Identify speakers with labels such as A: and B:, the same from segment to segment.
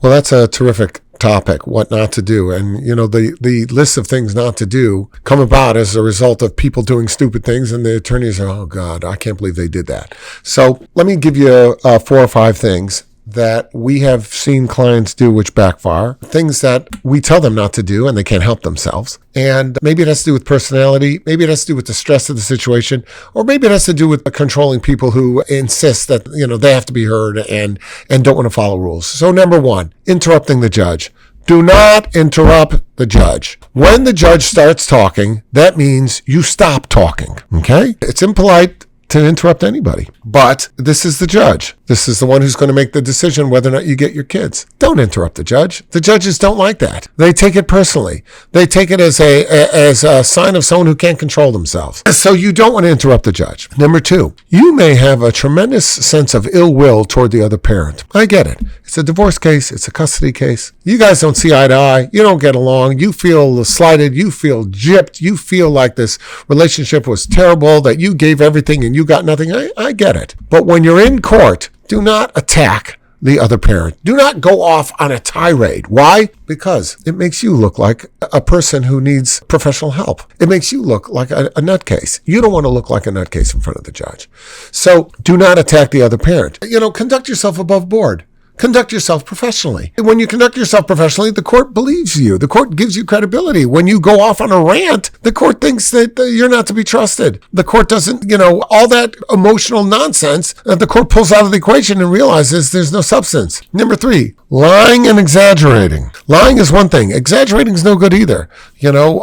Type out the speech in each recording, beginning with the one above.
A: Well, that's a terrific topic, what not to do. And, the list of things not to do come about as a result of people doing stupid things. And the attorneys are, oh, God, I can't believe they did that. So let me give you 4 or 5 things that we have seen clients do which backfire, things that we tell them not to do and they can't help themselves. And maybe it has to do with personality, maybe it has to do with the stress of the situation, or maybe it has to do with controlling people who insist that, they have to be heard and don't want to follow rules. So number 1, interrupting the judge. Do not interrupt the judge. When the judge starts talking, that means you stop talking, okay? It's impolite to interrupt anybody. But this is the judge. This is the one who's going to make the decision whether or not you get your kids. Don't interrupt the judge. The judges don't like that. They take it personally. They take it as a sign of someone who can't control themselves. So you don't want to interrupt the judge. Number 2, you may have a tremendous sense of ill will toward the other parent. I get it. It's a divorce case. It's a custody case. You guys don't see eye to eye. You don't get along. You feel slighted. You feel gypped. You feel like this relationship was terrible, that you gave everything and you got nothing. I get it. But when you're in court, do not attack the other parent. Do not go off on a tirade. Why? Because it makes you look like a person who needs professional help. It makes you look like a nutcase. You don't want to look like a nutcase in front of the judge. So do not attack the other parent. Conduct yourself above board. Conduct yourself professionally. When you conduct yourself professionally, the court believes you. The court gives you credibility. When you go off on a rant, the court thinks that you're not to be trusted. The court doesn't, all that emotional nonsense that the court pulls out of the equation and realizes there's no substance. Number 3, lying and exaggerating. Lying is one thing. Exaggerating is no good either.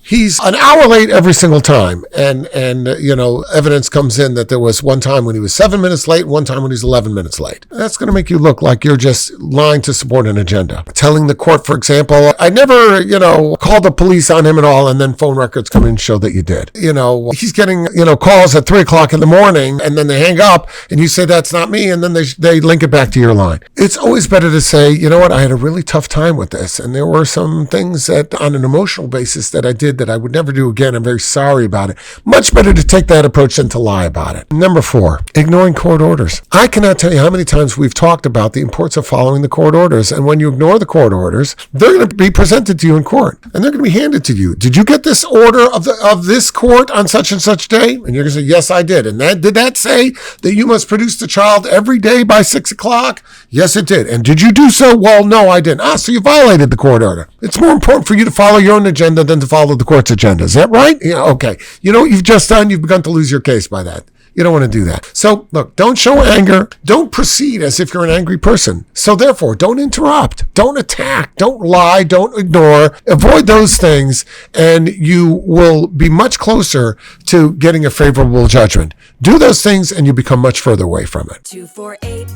A: He's an hour late every single time. And evidence comes in that there was one time when he was 7 minutes late, one time when he's 11 minutes late. That's going to make you look like you're just lying to support an agenda. Telling the court, for example, I never, called the police on him at all, and then phone records come in and show that you did. He's getting, calls at 3:00 in the morning, and then they hang up, and you say, that's not me, and then they link it back to your line. It's always better to say, I had a really tough time with this, and there were some things that on an emotional basis that I did that I would never do again. I'm very sorry about it. Much better to take that approach than to lie about it. Number 4, ignoring court orders. I cannot tell you how many times we've talked about the importance of following the court orders. And when you ignore the court orders, they're going to be presented to you in court and they're going to be handed to you. Did you get this order of this court on such and such day? And you're going to say, yes, I did. And did that say that you must produce the child every day by 6:00? Yes, it did. And did you do so? Well, no, I didn't. So you violated the court order. It's more important for you to follow your own agenda than to follow the court's agenda. Is that right? Yeah, okay. You know what you've just done? You've begun to lose your case by that. You don't want to do that. So look, don't show anger. Don't proceed as if you're an angry person. So therefore, don't interrupt. Don't attack. Don't lie. Don't ignore. Avoid those things and you will be much closer to getting a favorable judgment. Do those things and you become much further away from it.
B: 248